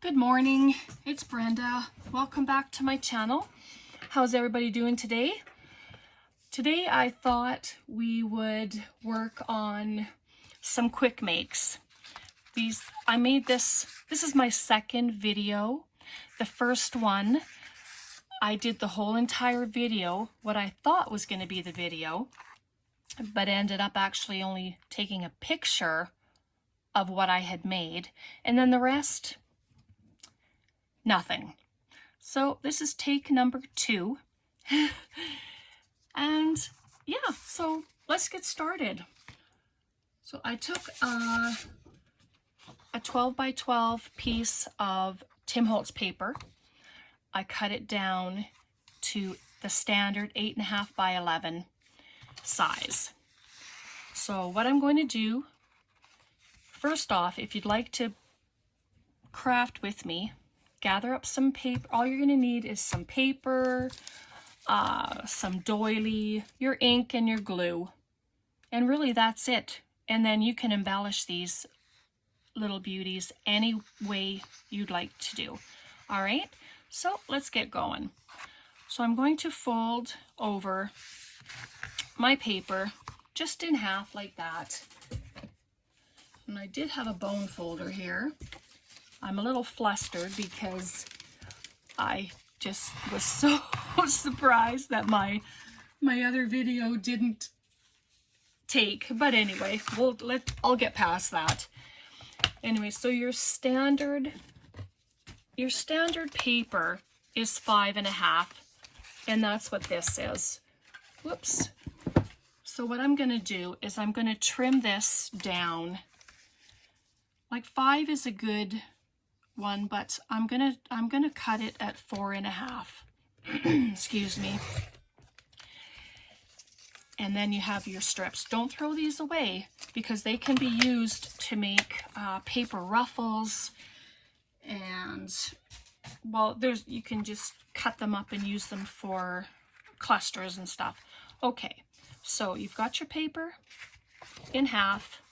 Good morning, it's Brenda. Welcome back to my channel. How's everybody doing today? Today I thought we would work on some quick makes. I made this is my second video. The first one, I did the whole entire video, what I thought was going to be the video, but ended up actually only taking a picture of what I had made, and then the rest, nothing. So this is take number 2. And yeah, so let's get started. So I took a 12 by 12 piece of Tim Holtz paper. I cut it down to the standard 8.5 by 11 size. So what I'm going to do, first off, if you'd like to craft with me, gather up some paper. All you're going to need is some paper, some doily, your ink, and your glue. And really that's it. And then you can embellish these little beauties any way you'd like to do. All right, so let's get going. So I'm going to fold over my paper just in half like that. And I did have a bone folder here. I'm a little flustered because I just was so surprised that my other video didn't take. But anyway, I'll get past that. Anyway, so your standard paper is 5.5, and that's what this is. Whoops. So what I'm going to do is I'm going to trim this down. Like 5 is a good one, but I'm gonna cut it at 4.5. Excuse me. And then you have your strips. Don't throw these away because they can be used to make paper ruffles, and well, you can just cut them up and use them for clusters and stuff. Okay, so you've got your paper in half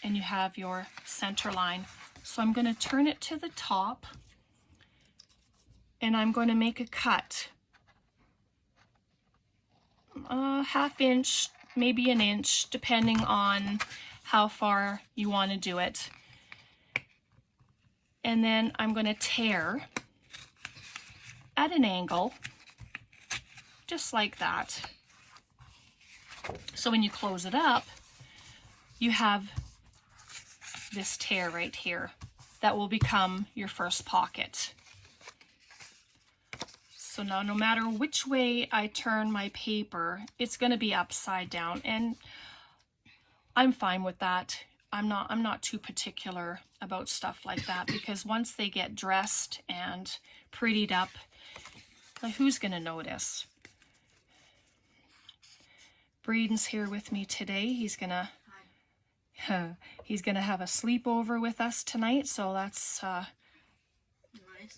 and you have your center line. So I'm going to turn it to the top and I'm going to make a cut. Half inch, maybe an inch, depending on how far you want to do it. And then I'm going to tear at an angle, just like that. So when you close it up, you have this tear right here that will become your first pocket. So now no matter which way I turn my paper, it's going to be upside down, and I'm fine with that. I'm not too particular about stuff like that, because once they get dressed and prettied up, like, who's going to notice? Braden's here with me today. He's gonna have a sleepover with us tonight, so that's nice.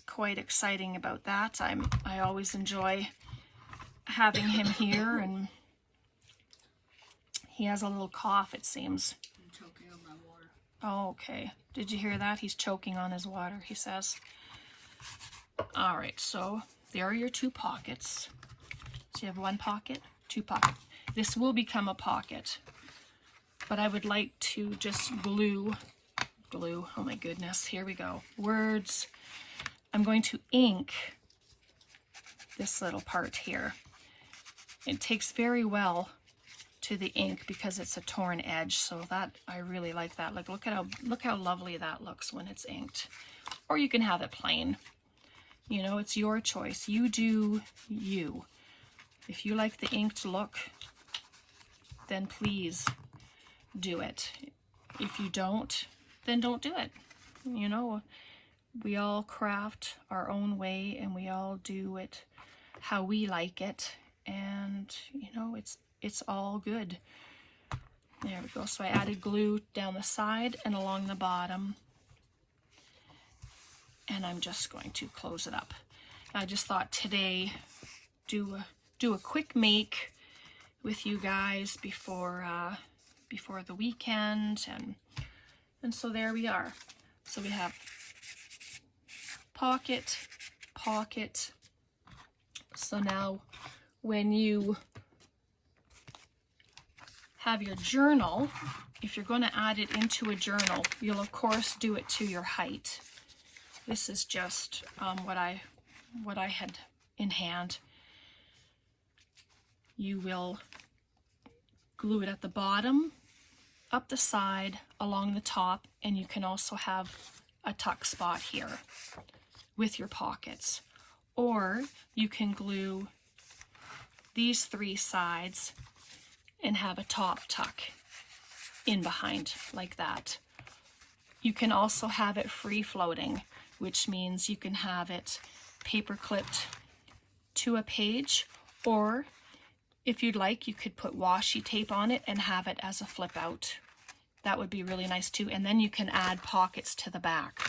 Quite exciting about that. I always enjoy having him here, and he has a little cough, it seems. I'm choking on my water. Oh, okay. Did you hear that? He's choking on his water, he says. All right, so there are your 2 pockets. So you have 1 pocket, 2 pockets. This will become a pocket, but I would like to just glue, oh my goodness, here we go, words. I'm going to ink this little part here. It takes very well to the ink because it's a torn edge, so that, I really like that. Like, look how lovely that looks when it's inked. Or you can have it plain. You know, it's your choice. You do you. If you like the inked look, then please do it. If you don't, then don't do it. You know, we all craft our own way and we all do it how we like it, and you know, it's all good. There we go. So I added glue down the side and along the bottom, and I'm just going to close it up. I just thought today do a quick make with you guys before the weekend, and so there we are. So we have pocket, pocket. So now when you have your journal, if you're going to add it into a journal, you'll of course do it to your height. This is just what I had in hand. You will glue it at the bottom, up the side, along the top, and you can also have a tuck spot here with your pockets. Or you can glue these three sides and have a top tuck in behind like that. You can also have it free floating, which means you can have it paper clipped to a page, or if you'd like, you could put washi tape on it and have it as a flip out. That would be really nice too. And then you can add pockets to the back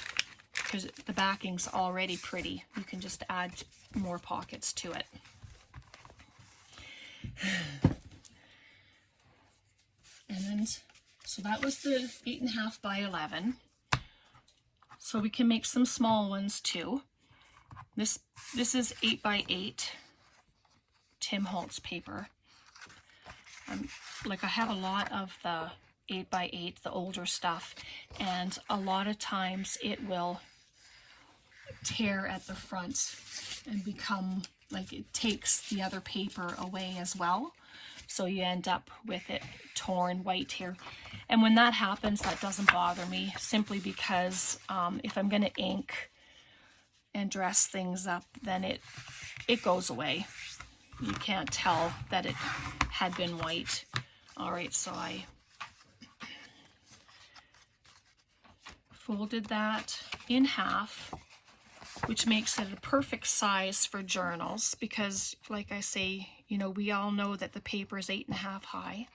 because the backing's already pretty. You can just add more pockets to it. And then, so that was the 8.5 by 11. So we can make some small ones too. This is 8 by 8 Tim Holtz paper. Like I have a lot of the 8 by 8, the older stuff, and a lot of times it will tear at the front and become like it takes the other paper away as well. So you end up with it torn white here. And when that happens, that doesn't bother me, simply because if I'm going to ink and dress things up, then it goes away. You can't tell that it had been white. All right, so I folded that in half, which makes it a perfect size for journals because, like I say, you know, we all know that the paper is 8.5 high,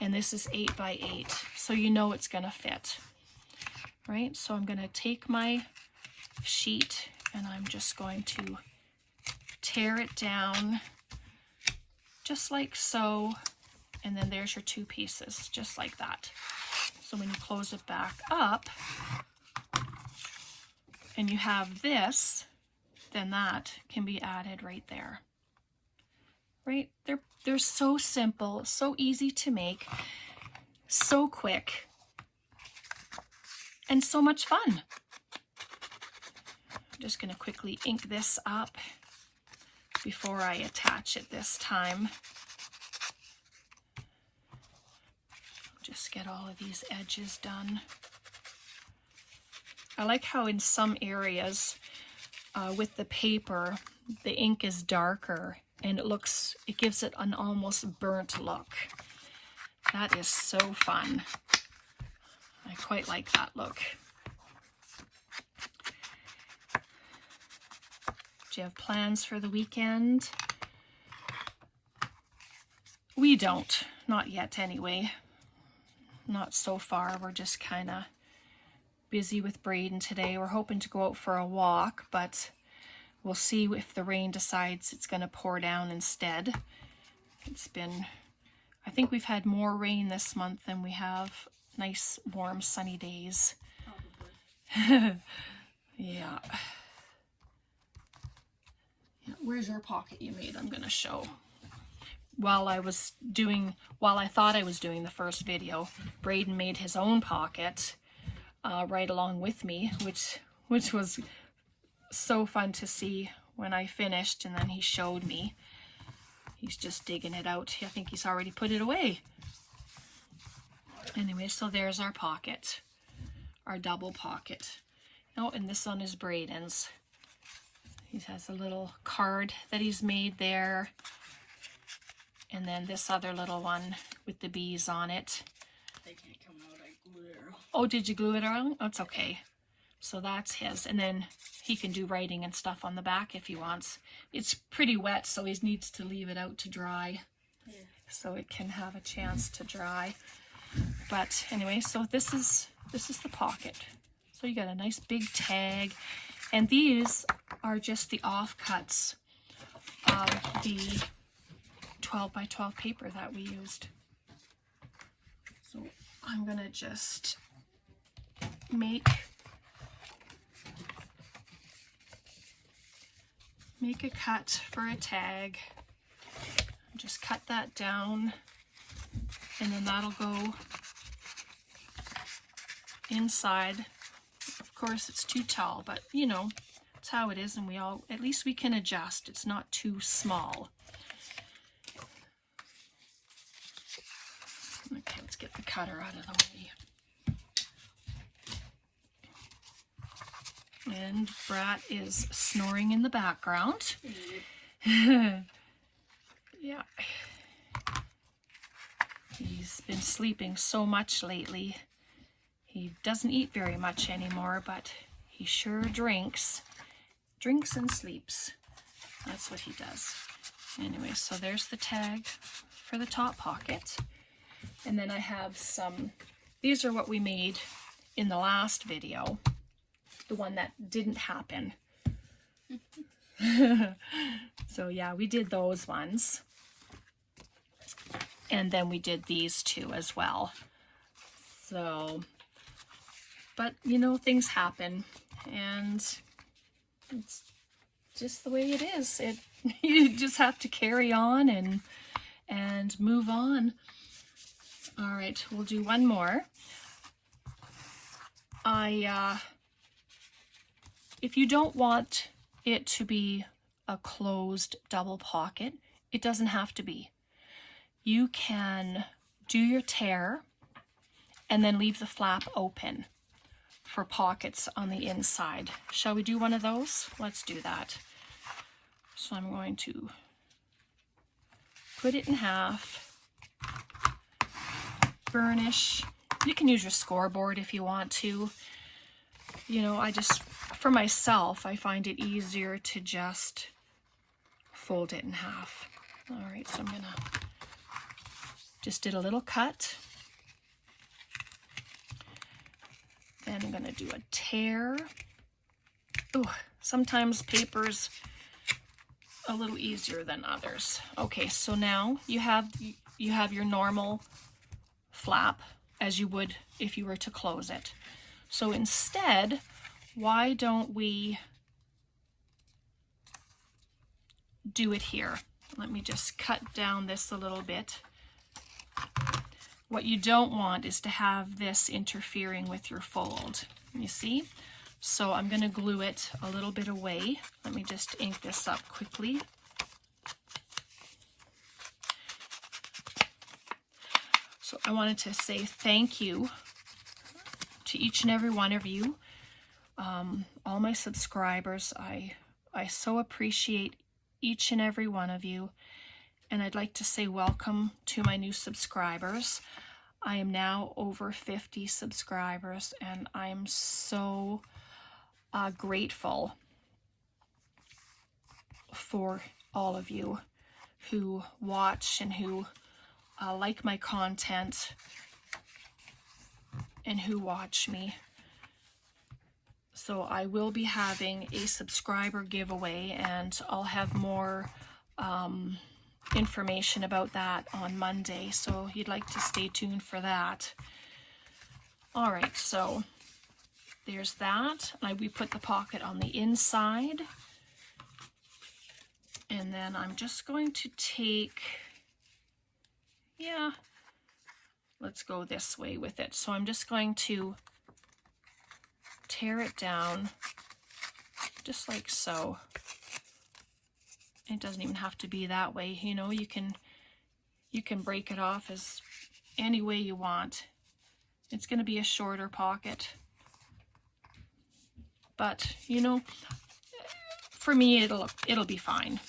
and this is 8 by 8, so you know it's gonna fit, right? So I'm gonna take my sheet and I'm just going to tear it down just like so, and then there's your two pieces, just like that. So when you close it back up and you have this, then that can be added right there. Right? They're so simple, so easy to make, so quick, and so much fun. I'm just going to quickly ink this up before I attach it this time. Just get all of these edges done. I like how in some areas with the paper, the ink is darker and it gives it an almost burnt look. That is so fun. I quite like that look. Do you have plans for the weekend? We don't, not yet anyway. Not so far. We're just kind of busy with Braden today. We're hoping to go out for a walk, but we'll see if the rain decides it's going to pour down instead. It's been, I think we've had more rain this month than we have nice, warm, sunny days. Yeah. Where's your pocket you made? I'm going to show. While I thought I was doing the first video, Braden made his own pocket right along with me, which was so fun to see when I finished, and then he showed me. He's just digging it out. I think he's already put it away. Anyway, so there's our pocket, our double pocket. Oh, and this one is Braden's. He has a little card that he's made there. And then this other little one with the bees on it. They can't come out, I glued it around. Oh, did you glue it around? Oh, it's okay. So that's his. And then he can do writing and stuff on the back if he wants. It's pretty wet, so he needs to leave it out to dry. Yeah. So it can have a chance to dry. But anyway, so this is the pocket. So you got a nice big tag. And these are just the offcuts of the 12 by 12 paper that we used. So I'm going to just make make a cut for a tag. Just cut that down, and then that'll go inside. Of course, it's too tall, but you know, it's how it is, and at least we can adjust. It's not too small. Okay, let's get the cutter out of the way. And Brat is snoring in the background. Yeah. He's been sleeping so much lately. He doesn't eat very much anymore, but he sure drinks and sleeps. That's what he does. Anyway, so there's the tag for the top pocket. And then I have these are what we made in the last video, the one that didn't happen. So yeah, we did those ones. And then we did these two as well. So, but you know, things happen, and it's just the way it is. You just have to carry on and move on. All right, we'll do one more. If you don't want it to be a closed double pocket, it doesn't have to be. You can do your tear and then leave the flap open for pockets on the inside. Shall we do one of those? Let's do that. So I'm going to put it in half, burnish. You can use your scoreboard if you want to. You know, for myself, I find it easier to just fold it in half. All right, so I'm gonna just did a little cut. Then I'm gonna do a tear. Ooh, sometimes paper's a little easier than others. Okay, so now you have your normal flap as you would if you were to close it. So instead, why don't we do it here? Let me just cut down this a little bit. What you don't want is to have this interfering with your fold. You see? So I'm going to glue it a little bit away. Let me just ink this up quickly. So I wanted to say thank you to each and every one of you, all my subscribers. I so appreciate each and every one of you, and I'd like to say welcome to my new subscribers. I am now over 50 subscribers, and I am so grateful for all of you who watch and who like my content and who watch me. So I will be having a subscriber giveaway, and I'll have more information about that on Monday, so you'd like to stay tuned for that. All right, so there's that. We put the pocket on the inside, and then I'm just going to take, let's go this way with it. So I'm just going to tear it down just like so. It doesn't even have to be that way, you know. You can break it off as any way you want. It's going to be a shorter pocket, but you know, for me it'll be fine.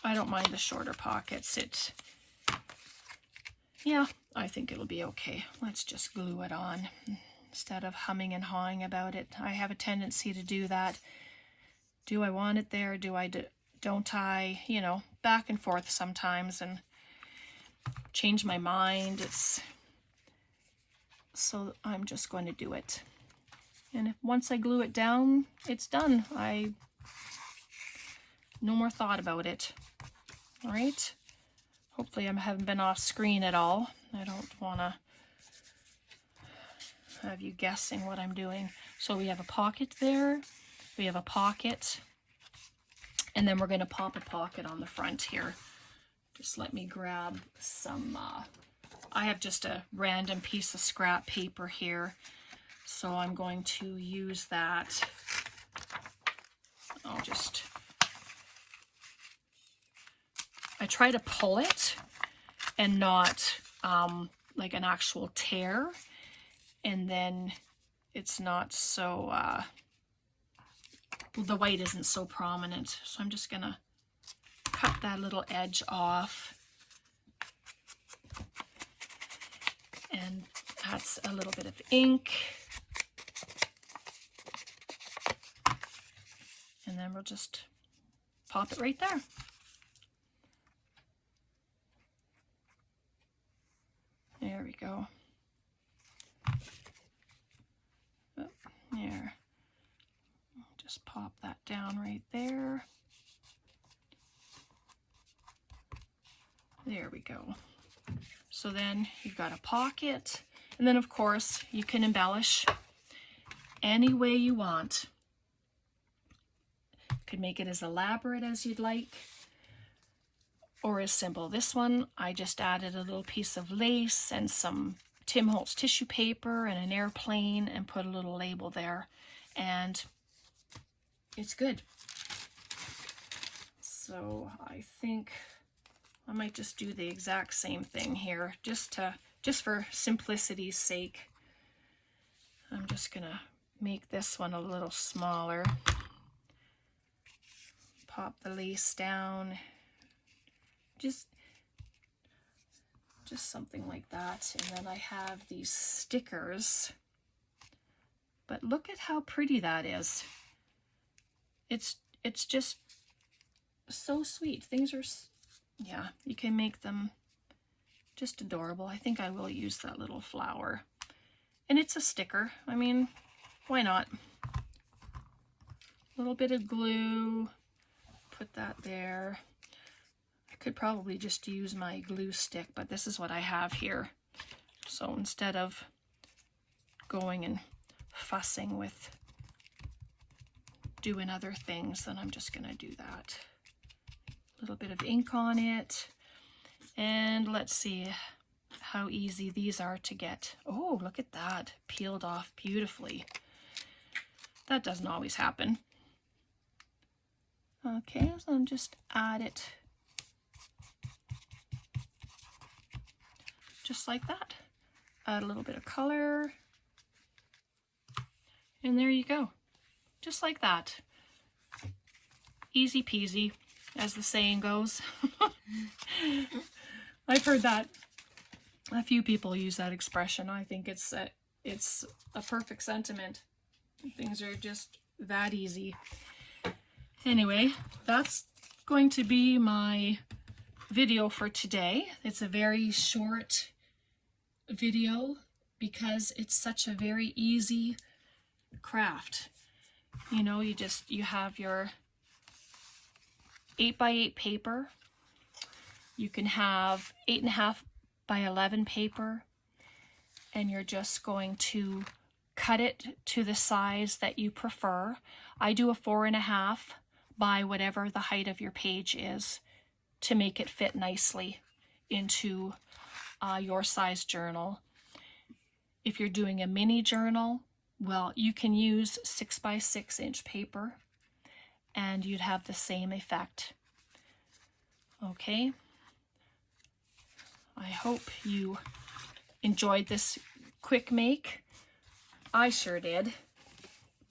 I don't mind the shorter pockets. I think it'll be okay. Let's just glue it on instead of humming and hawing about it. I have a tendency to do that. Do I want it there? Don't I? You know, back and forth sometimes, and change my mind. So I'm just going to do it. And once I glue it down, it's done. No more thought about it. All right. Hopefully I haven't been off screen at all. I don't want to have you guessing what I'm doing. So we have a pocket there. We we have a pocket, and then we're going to pop a pocket on the front here. Just let me grab some, I have just a random piece of scrap paper here, so I'm going to use that. I try to pull it and not like an actual tear, and then it's not so, the white isn't so prominent. So I'm just gonna cut that little edge off, and that's a little bit of ink, and then we'll just pop it right there. There we go. Oh, there. Just pop that down right there. There we go. So then you've got a pocket, and then of course you can embellish any way you want. You could make it as elaborate as you'd like, or as simple. This one, I just added a little piece of lace and some Tim Holtz tissue paper and an airplane and put a little label there, and it's good. So I think I might just do the exact same thing here, just for simplicity's sake. I'm just gonna make this one a little smaller. Pop the lace down. Just something like that. And then I have these stickers. But look at how pretty that is. It's just so sweet. Things are, yeah, you can make them just adorable. I think I will use that little flower. And it's a sticker. I mean, why not? A little bit of glue. Put that there. Could probably just use my glue stick, but this is what I have here. So instead of going and fussing with doing other things, then I'm just gonna do that. A little bit of ink on it, and let's see how easy these are to get. Oh, look at that, peeled off beautifully. That doesn't always happen. Okay, so I'll just add it just like that. Add a little bit of color, and there you go. Just like that. Easy peasy, as the saying goes. I've heard that. A few people use that expression. I think it's a perfect sentiment. Things are just that easy. Anyway, that's going to be my video for today. It's a very short video because it's such a very easy craft. You know, you have your 8x8 paper. You can have 8.5 by 11 paper, and you're just going to cut it to the size that you prefer. I do a 4.5 by whatever the height of your page is to make it fit nicely into your size journal. If you're doing a mini journal, well, you can use 6 by 6 inch paper and you'd have the same effect. Okay. I hope you enjoyed this quick make. I sure did,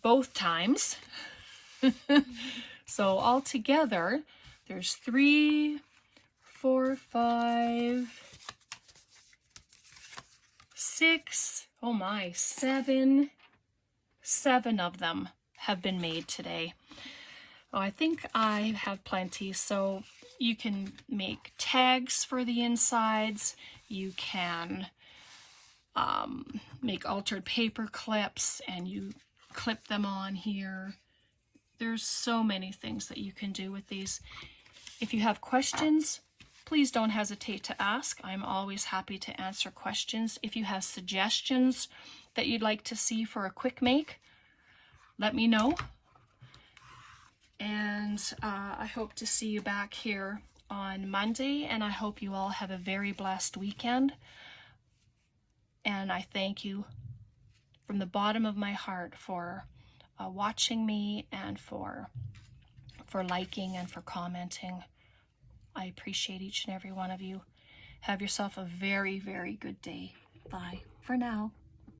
both times. So all together, there's 3, 4, 5, 6, oh my, 7 of them have been made today. Oh, I think I have plenty, so you can make tags for the insides. You can make altered paper clips and you clip them on here. There's so many things that you can do with these. If you have questions, please don't hesitate to ask. I'm always happy to answer questions. If you have suggestions that you'd like to see for a quick make, let me know. And I hope to see you back here on Monday, and I hope you all have a very blessed weekend. And I thank you from the bottom of my heart for watching me and for liking and for commenting. I appreciate each and every one of you. Have yourself a very, very good day. Bye for now.